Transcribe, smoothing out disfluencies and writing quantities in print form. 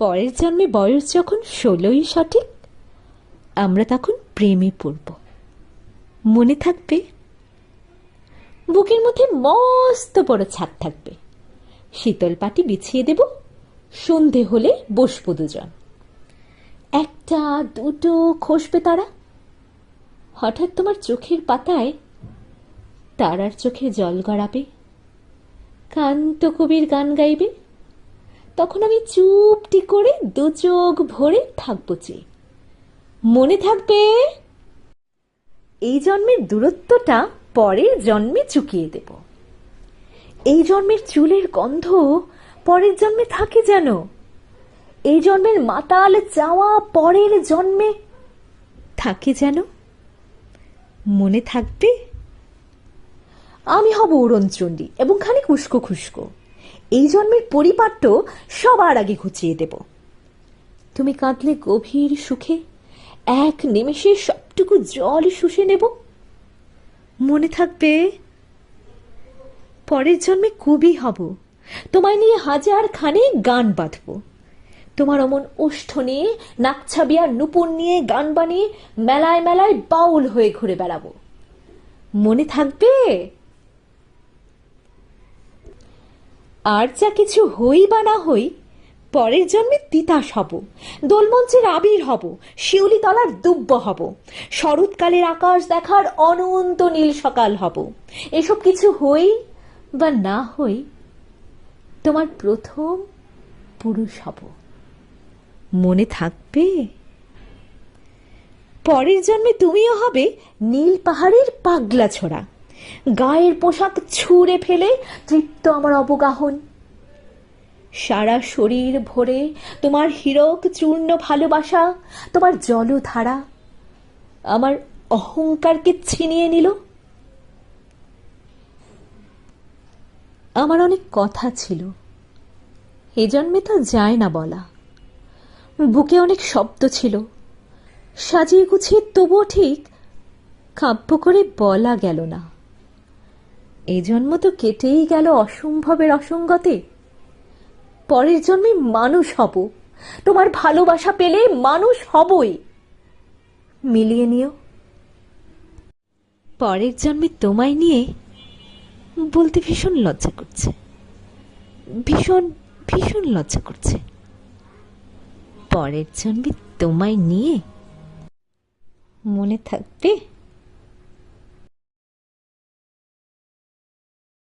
পরের জন্মে বয়স যখন 16ই সঠিক, আমরা তখন প্রেমে পড়ব। মনে থাকবে? বুকের মধ্যে মস্ত বড় ছাদ থাকবে, শীতল পাটি বিছিয়ে দেব, সন্ধে হলে বসবো দুজন। একটা দুটো খসবে তারা, হঠাৎ তোমার চোখের পাতায় তারার চোখে জল গড়াবে, কান্ত কবির গান গাইবে। তখন আমি চুপটি করে দু চোখ ভরে থাকবো চেয়ে। মনে থাকবে? এই জন্মের দূরত্বটা পরের জন্মে চুকিয়ে দেব। এই জন্মের চুলের গন্ধ পরের জন্মে থাকে যেন। এই জন্মের মাতাল চাওয়া পরের জন্মে থাকে যেন। মনে থাকবে? আমি হব উড়নচণ্ডী এবং খানিক উস্কো খুস্কো। এই জন্মের পরিপাট্য সবার আগে ঘুচিয়ে দেব। তুমি কাঁদলে গভীর সুখে এক নিমেষে সবটুকু জল শুষে নেব। মনে থাকবে? পরের জন্মে কবি হব, তোমায় নিয়ে হাজার খানে গান বাঁধব। তোমার অমন ওষ্ঠ নিয়ে, নাকছাবিয়া নুপুর নিয়ে গান বানিয়ে মেলায় মেলায় বাউল হয়ে ঘুরে বেড়াবো। মনে থাকবে? আর যা কিছু হই বা না হই, পরের জন্মে তিতাস হব, দোলমঞ্চের আবির হব, শিউলি তলার দুব্ব হব, শরৎকালের আকাশ দেখার অনন্ত নীল সকাল হব। এসব কিছু হই বা না হই, তোমার প্রথম পুরুষ হব। মনে থাকবে? পরের জন্মে তুমিও হবে নীল পাহাড়ের পাগলা ছোড়া, গায়ের পোশাক ছুঁড়ে ফেলে তৃপ্ত আমার অবগাহন। সারা শরীর ভরে তোমার হীরক চূর্ণ ভালোবাসা, তোমার জলধারা আমার অহংকারকে ছিনিয়ে নিল। আমার অনেক কথা ছিল, এ জন্মে তা যায় না বলা। বুকে অনেক শব্দ ছিল, সাজিয়ে গুছিয়ে তবুও ঠিক কাব্য করে বলা গেল না। এই জন্ম তো কেটেই গেল অসম্ভবের অসঙ্গতে। পরের জন্মে মানুষ হব, তোমার ভালোবাসা পেলে মানুষ হবই। মিলিয়ে নিও। পরের জন্মে তোমায় নিয়ে বলতে ভীষণ লজ্জা করছে, ভীষণ ভীষণ লজ্জা করছে। পরের জন্মে তোমায় নিয়ে। মনে থাকবে?